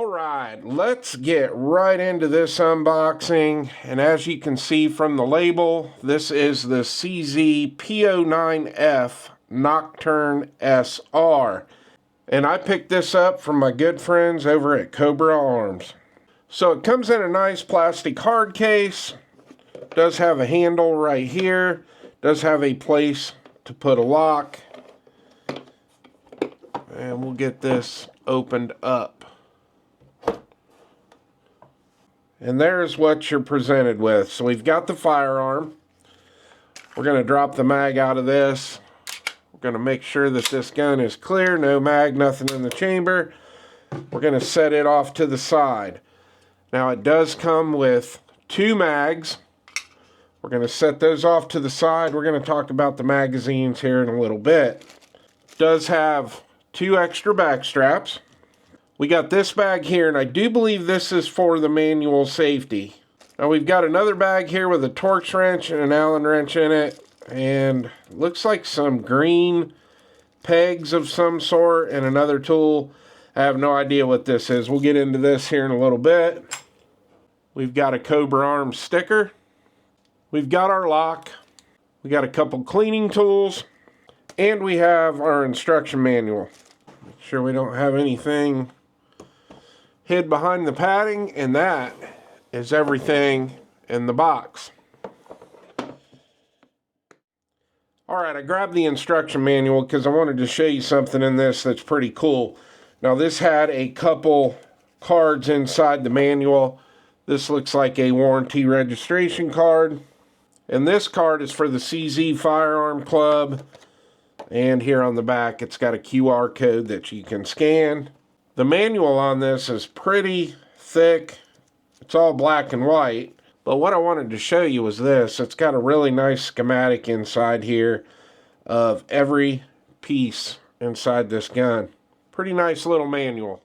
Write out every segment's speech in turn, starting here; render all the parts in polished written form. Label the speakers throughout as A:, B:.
A: Alright, let's get right into this unboxing, and as you can see from the label, this is the CZ Nocturne F SR. And I picked this up from my good friends over at Cobra Arms. So it comes in a nice plastic hard case, does have a handle right here, does have a place to put a lock, and we'll get this opened up. And there's what you're presented with. So we've got the firearm. We're going to drop the mag out of this. We're going to make sure that this gun is clear, no mag, nothing in the chamber. We're going to set it off to the side. Now it does come with two mags. We're going to set those off to the side. We're going to talk about the magazines here in a little bit. It does have two extra back straps. We got this bag here, and I do believe this is for the manual safety. Now we've got another bag here with a Torx wrench and an Allen wrench in it, and looks like some green pegs of some sort and another tool. I have no idea what this is. We'll get into this here in a little bit. We've got a Cobra Arms sticker. We've got our lock. We got a couple cleaning tools, and we have our instruction manual. Make sure we don't have anything hid behind the padding, and that is everything in the box. Alright, I grabbed the instruction manual because I wanted to show you something in this that's pretty cool. Now this had a couple cards inside the manual. This looks like a warranty registration card, and this card is for the CZ Firearm Club, and here on the back it's got a QR code that you can scan. The manual on this is pretty thick. It's all black and white. But what I wanted to show you was this. It's got a really nice schematic inside here of every piece inside this gun. Pretty nice little manual.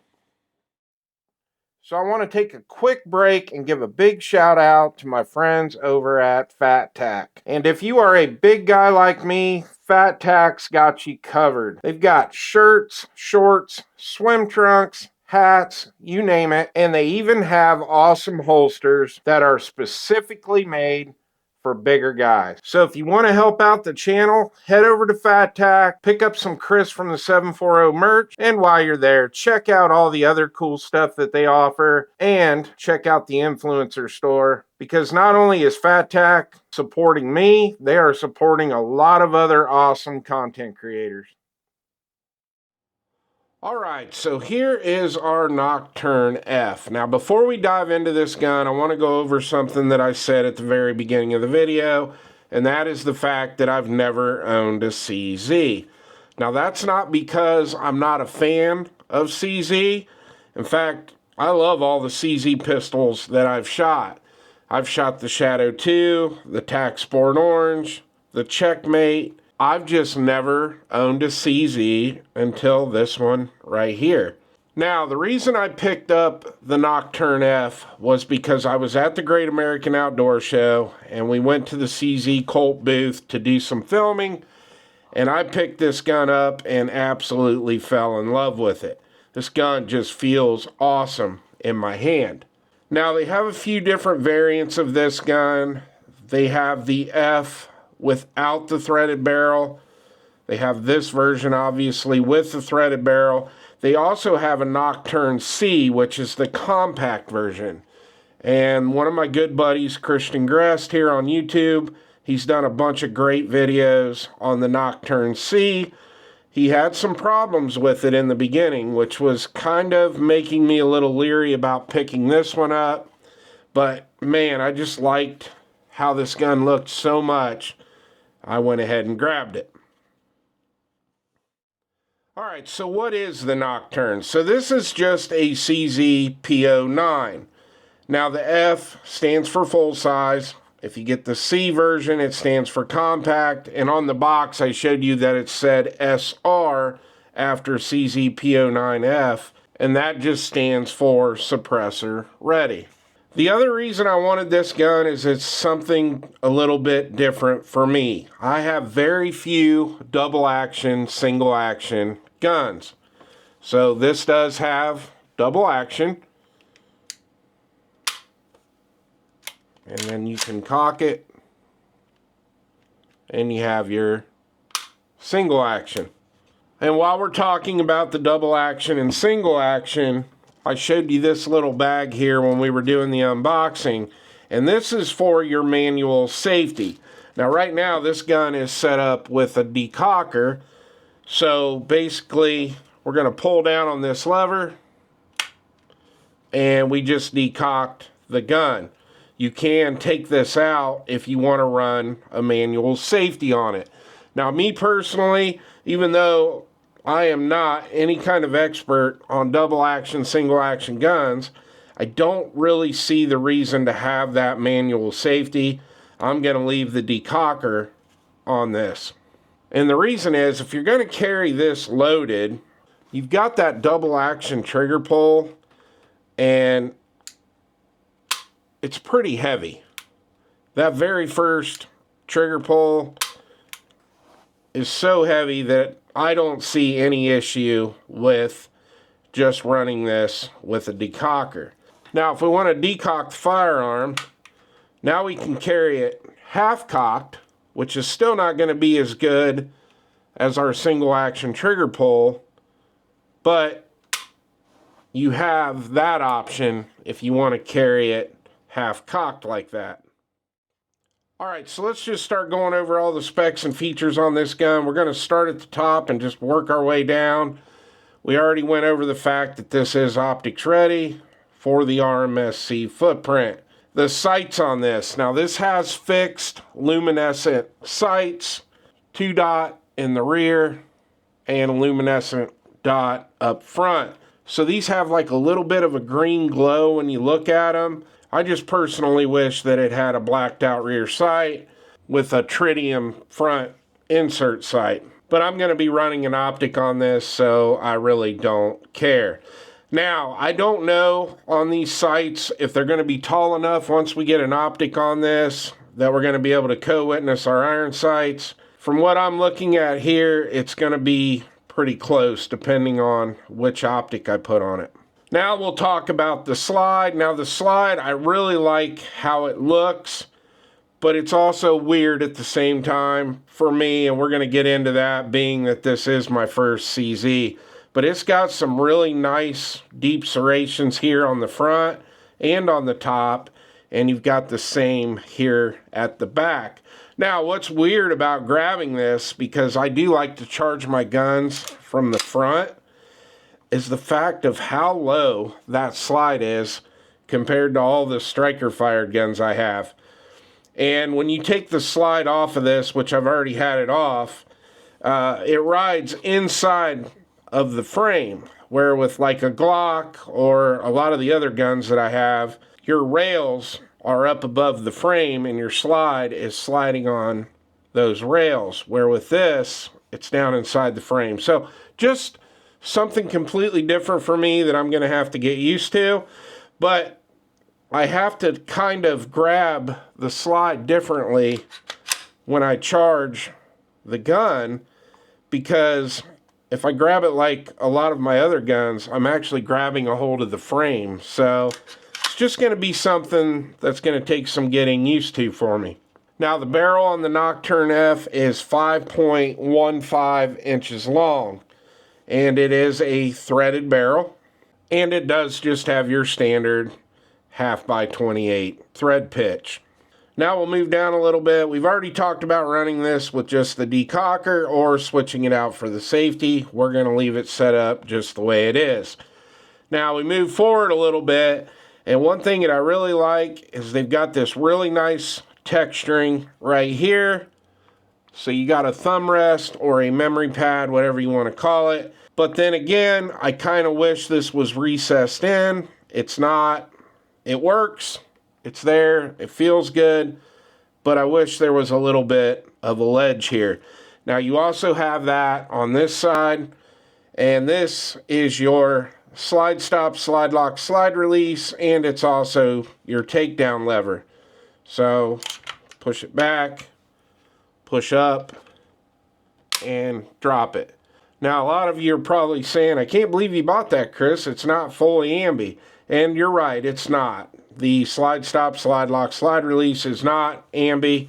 A: So I want to take a quick break and give a big shout out to my friends over at Fat Tack. And if you are a big guy like me, Fat Tack's got you covered. They've got shirts, shorts, swim trunks, hats, you name it. And they even have awesome holsters that are specifically made for bigger guys. So if you want to help out the channel, head over to Fat Tack, pick up some Chris from the 740 merch, and while you're there, check out all the other cool stuff that they offer, and check out the influencer store, because not only is Fat Tack supporting me, they are supporting a lot of other awesome content creators. Alright, so here is our Nocturne F. Now before we dive into this gun, I want to go over something that I said at the very beginning of the video, and that is the fact that I've never owned a CZ. Now that's not because I'm not a fan of CZ. In fact, I love all the CZ pistols that I've shot. I've shot the Shadow 2, the TAC Sport Orange, the Checkmate. I've just never owned a CZ until this one right here. Now, the reason I picked up the Nocturne F was because I was at the Great American Outdoor Show, and we went to the CZ Colt booth to do some filming, and I picked this gun up and absolutely fell in love with it. This gun just feels awesome in my hand. Now, they have a few different variants of this gun. They have the F without the threaded barrel. They have this version, obviously, with the threaded barrel. They also have a Nocturne C, which is the compact version. And one of my good buddies, Christian Grest, here on YouTube, he's done a bunch of great videos on the Nocturne C. He had some problems with it in the beginning, which was kind of making me a little leery about picking this one up. But, man, I just liked how this gun looked so much, I went ahead and grabbed it. Alright, so what is the Nocturne? So this is just a CZ P09. Now the F stands for full size. If you get the C version, it stands for compact. And on the box, I showed you that it said SR after CZ P09F. And that just stands for suppressor ready. The other reason I wanted this gun is it's something a little bit different for me. I have very few double action, single action guns. So this does have double action. And then you can cock it, and you have your single action. And while we're talking about the double action and single action, I showed you this little bag here when we were doing the unboxing, and this is for your manual safety. Now right now this gun is set up with a decocker, so basically we're going to pull down on this lever and we just decocked the gun. You can take this out if you want to run a manual safety on it. Now me personally, even though I am not any kind of expert on double action, single action guns, I don't really see the reason to have that manual safety. I'm going to leave the decocker on this. And the reason is, if you're going to carry this loaded, you've got that double action trigger pull, and it's pretty heavy. That very first trigger pull is so heavy that I don't see any issue with just running this with a decocker. Now, if we want to decock the firearm, now we can carry it half cocked, which is still not going to be as good as our single action trigger pull, but you have that option if you want to carry it half cocked like that. Alright, so let's just start going over all the specs and features on this gun. We're going to start at the top and just work our way down. We already went over the fact that this is optics ready for the RMSC footprint. The sights on this. Now this has fixed luminescent sights, 2-dot in the rear and a luminescent dot up front. So these have like a little bit of a green glow when you look at them. I just personally wish that it had a blacked out rear sight with a tritium front insert sight. But I'm going to be running an optic on this, so I really don't care. Now, I don't know on these sights if they're going to be tall enough once we get an optic on this that we're going to be able to co-witness our iron sights. From what I'm looking at here, it's going to be pretty close depending on which optic I put on it. Now we'll talk about the slide. Now the slide, I really like how it looks, but it's also weird at the same time for me, and we're going to get into that being that this is my first CZ. But it's got some really nice deep serrations here on the front and on the top, and you've got the same here at the back. Now what's weird about grabbing this, because I do like to charge my guns from the front, is the fact of how low that slide is compared to all the striker fired guns I have. And when you take the slide off of this, which I've already had it off, it rides inside of the frame, where with like a Glock or a lot of the other guns that I have, your rails are up above the frame and your slide is sliding on those rails, where with this, it's down inside the frame. So just something completely different for me that I'm going to have to get used to, but I have to kind of grab the slide differently when I charge the gun, because if I grab it like a lot of my other guns, I'm actually grabbing a hold of the frame. So it's just going to be something that's going to take some getting used to for me. Now the barrel on the Nocturne F is 5.15 inches long. And it is a threaded barrel, and it does just have your standard 1/2x28 thread pitch. Now we'll move down a little bit. We've already talked about running this with just the decocker or switching it out for the safety. We're going to leave it set up just the way it is. Now we move forward a little bit, and one thing that I really like is they've got this really nice texturing right here. So you got a thumb rest or a memory pad, whatever you want to call it. But then again, I kind of wish this was recessed in. It's not. It works. It's there. It feels good. But I wish there was a little bit of a ledge here. Now you also have that on this side. And this is your slide stop, slide lock, slide release. And it's also your takedown lever. So push it back, push up, and drop it. Now, a lot of you are probably saying, I can't believe you bought that, Chris. It's not fully ambi. And you're right, it's not. The slide stop, slide lock, slide release is not ambi.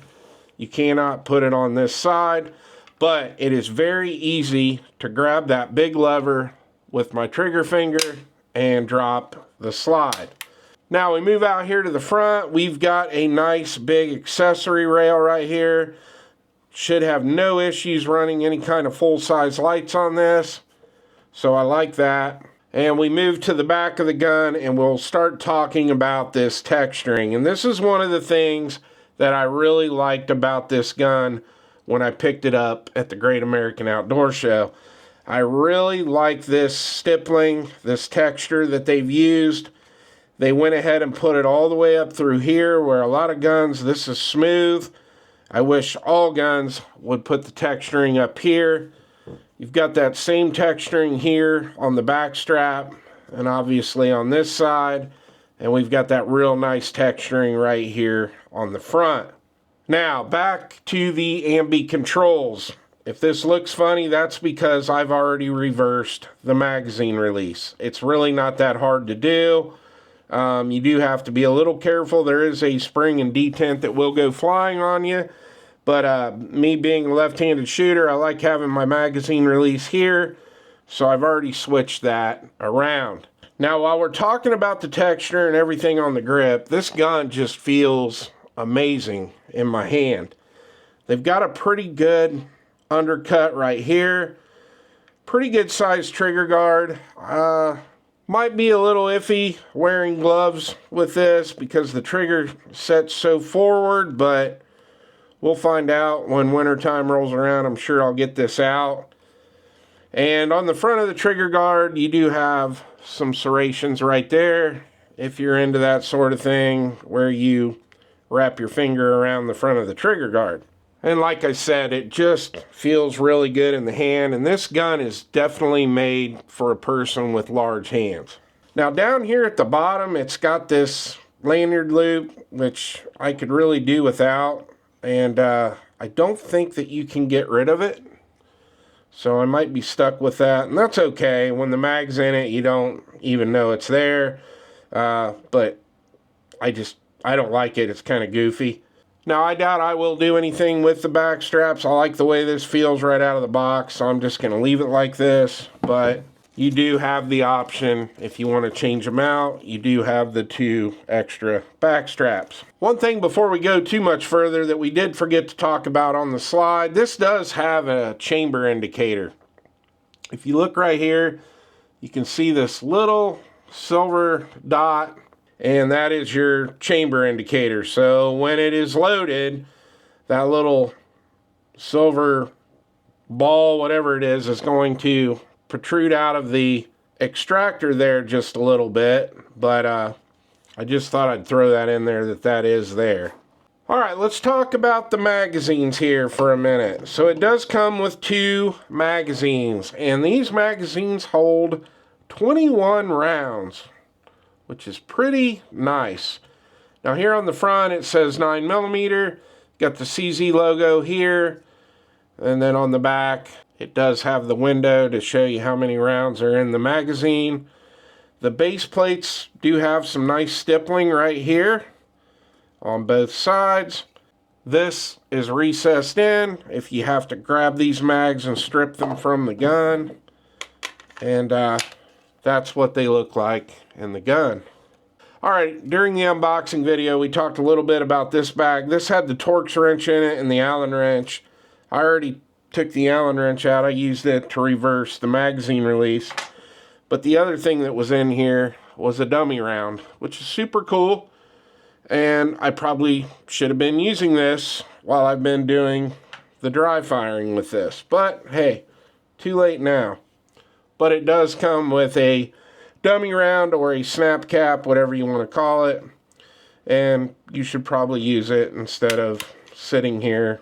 A: You cannot put it on this side, but it is very easy to grab that big lever with my trigger finger and drop the slide. Now we move out here to the front. We've got a nice big accessory rail right here. Should have no issues running any kind of full-size lights on this. So I like that. And we move to the back of the gun and we'll start talking about this texturing. And this is one of the things that I really liked about this gun when I picked it up at the Great American Outdoor Show. I really like this stippling, this texture that they've used. They went ahead and put it all the way up through here, where a lot of guns, this is smooth. I wish all guns would put the texturing up here. You've got that same texturing here on the back strap and obviously on this side. And we've got that real nice texturing right here on the front. Now, back to the ambi controls. If this looks funny, that's because I've already reversed the magazine release. It's really not that hard to do. You do have to be a little careful. There is a spring and detent that will go flying on you. But me being a left-handed shooter, I like having my magazine release here. So I've already switched that around. Now, while we're talking about the texture and everything on the grip, this gun just feels amazing in my hand. They've got a pretty good undercut right here. Pretty good sized trigger guard. Might be a little iffy wearing gloves with this because the trigger sets so forward, but we'll find out when wintertime rolls around. I'm sure I'll get this out. And on the front of the trigger guard, you do have some serrations right there. If you're into that sort of thing, where you wrap your finger around the front of the trigger guard. And like I said, it just feels really good in the hand. And this gun is definitely made for a person with large hands. Now down here at the bottom, it's got this lanyard loop, which I could really do without. And I don't think that you can get rid of it. So I might be stuck with that, and that's okay. When the mag's in it, you don't even know it's there. But I don't like it. It's kind of goofy. Now, I doubt I will do anything with the back straps. I like the way this feels right out of the box, so I'm just going to leave it like this. But you do have the option, if you want to change them out, you do have the 2 extra back straps. One thing before we go too much further that we did forget to talk about on the slide, this does have a chamber indicator. If you look right here, you can see this little silver dot, and that is your chamber indicator. So when it is loaded, that little silver ball, whatever it is going to protrude out of the extractor there just a little bit. But I just thought I'd throw that in there, that is there. Alright, let's talk about the magazines here for a minute. So it does come with 2 magazines, and these magazines hold 21 rounds, which is pretty nice. Now here on the front it says 9mm, got the CZ logo here, and then on the back it does have the window to show you how many rounds are in the magazine. The base plates do have some nice stippling right here on both sides. This is recessed in if you have to grab these mags and strip them from the gun. And that's what they look like in the gun. Alright, during the unboxing video we talked a little bit about this bag. This had the Torx wrench in it and the Allen wrench. I already took the Allen wrench out. I used it to reverse the magazine release. But the other thing that was in here was a dummy round, which is super cool. And I probably should have been using this while I've been doing the dry firing with this. But hey, too late now. But it does come with a dummy round or a snap cap, whatever you want to call it. And you should probably use it instead of sitting here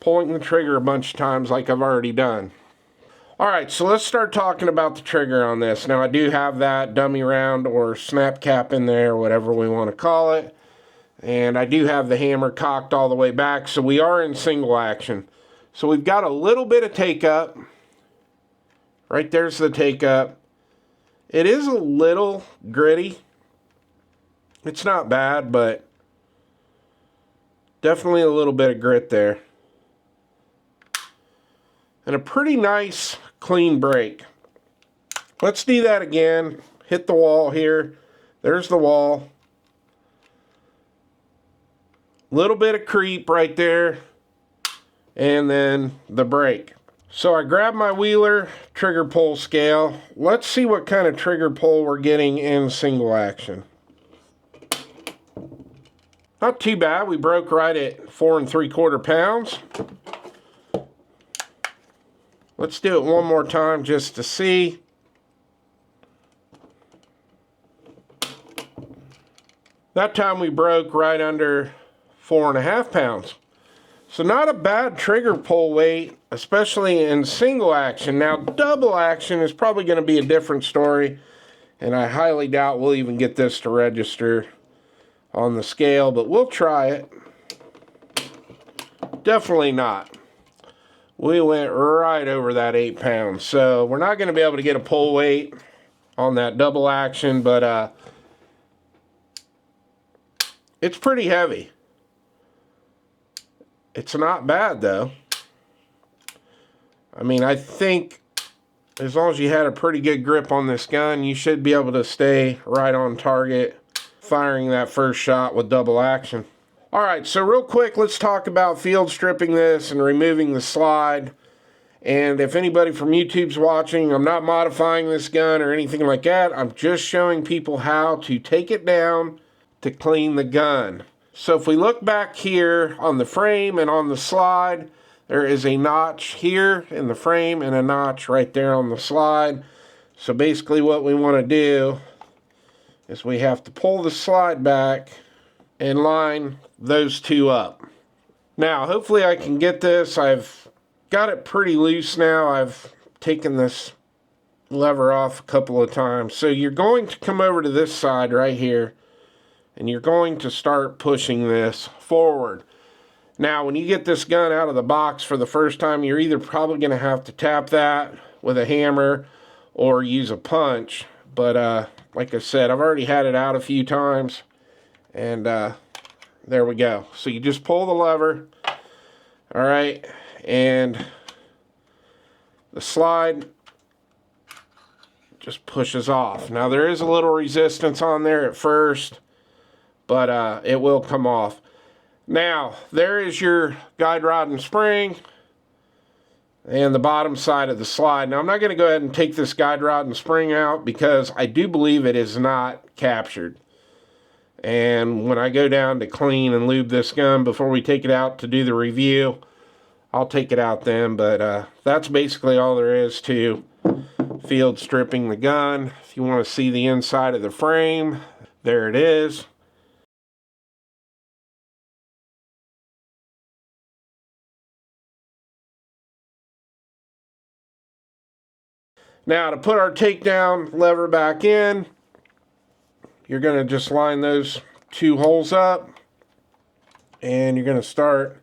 A: pulling the trigger a bunch of times like I've already done. Alright, so let's start talking about the trigger on this. Now I do have that dummy round or snap cap in there, whatever we want to call it. And I do have the hammer cocked all the way back, so we are in single action. So we've got a little bit of take up. Right there's the take up. It is a little gritty. It's not bad, but definitely a little bit of grit there. And a pretty nice clean brake. Let's do that again. Hit the wall here. There's the wall. Little bit of creep right there. And then the brake. So I grabbed my Wheeler trigger pull scale. Let's see what kind of trigger pull we're getting in single action. Not too bad. We broke right at 4 3/4 pounds. Let's do it one more time just to see. That time we broke right under 4 1/2 pounds. So not a bad trigger pull weight, especially in single action. Now double action is probably going to be a different story, and I highly doubt we'll even get this to register on the scale, but we'll try it. Definitely not. We went right over that 8 pounds. So we're not going to be able to get a pull weight on that double action, but it's pretty heavy. It's not bad though. I mean, I think as long as you had a pretty good grip on this gun, you should be able to stay right on target firing that first shot with double action. Alright, so real quick, let's talk about field stripping this and removing the slide. And if anybody from YouTube's watching, I'm not modifying this gun or anything like that. I'm just showing people how to take it down to clean the gun. So if we look back here on the frame and on the slide, there is a notch here in the frame and a notch right there on the slide. So basically what we want to do is we have to pull the slide back and line those two up. Now hopefully I can get this. I've got it pretty loose now. I've taken this lever off a couple of times. So you're going to come over to this side right here, and you're going to start pushing this forward. Now, when you get this gun out of the box for the first time, you're either probably going to have to tap that with a hammer or use a punch. But like I said, I've already had it out a few times, and there we go. So you just pull the lever, all right, and the slide just pushes off. Now, there is a little resistance on there at first, but it will come off. Now, there is your guide rod and spring and the bottom side of the slide. Now, I'm not going to go ahead and take this guide rod and spring out because I do believe it is not captured. And when I go down to clean and lube this gun before we take it out to do the review, I'll take it out then. But that's basically all there is to field stripping the gun. If you want to see the inside of the frame, there it is. Now to put our takedown lever back in, you're going to just line those two holes up, and you're going to start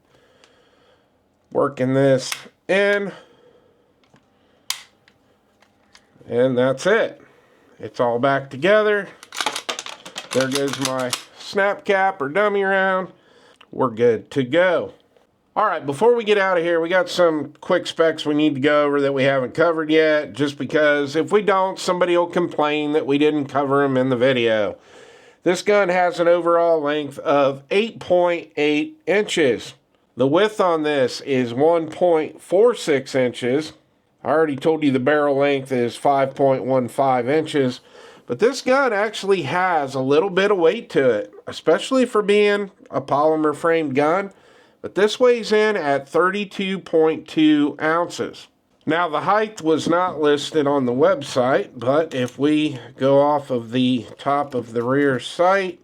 A: working this in, and that's it. It's all back together. There goes my snap cap or dummy round. We're good to go. Alright, before we get out of here, we got some quick specs we need to go over that we haven't covered yet, just because if we don't, somebody will complain that we didn't cover them in the video. This gun has an overall length of 8.8 inches. The width on this is 1.46 inches. I already told you the barrel length is 5.15 inches, but this gun actually has a little bit of weight to it, especially for being a polymer framed gun. But this weighs in at 32.2 ounces. Now the height was not listed on the website, but if we go off of the top of the rear sight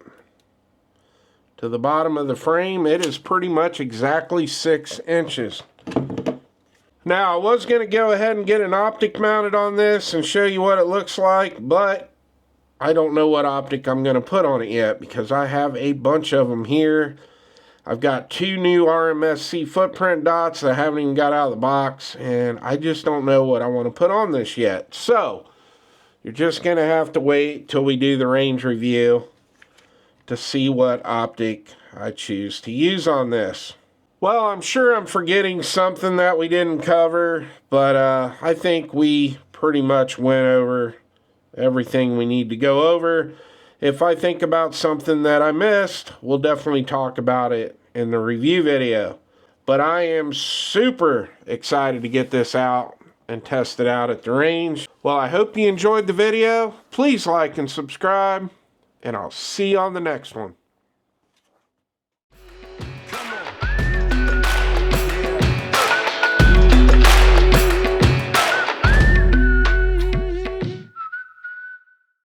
A: to the bottom of the frame, it is pretty much exactly 6 inches. Now I was going to go ahead and get an optic mounted on this and show you what it looks like, but I don't know what optic I'm going to put on it yet because I have a bunch of them here. I've got 2 new RMSC footprint dots that I haven't even got out of the box, and I just don't know what I want to put on this yet. So, you're just going to have to wait till we do the range review to see what optic I choose to use on this. Well, I'm sure I'm forgetting something that we didn't cover, but I think we pretty much went over everything we need to go over. If I think about something that I missed, we'll definitely talk about it in the review video. But I am super excited to get this out and test it out at the range. Well, I hope you enjoyed the video. Please like and subscribe, and I'll see you on the next one.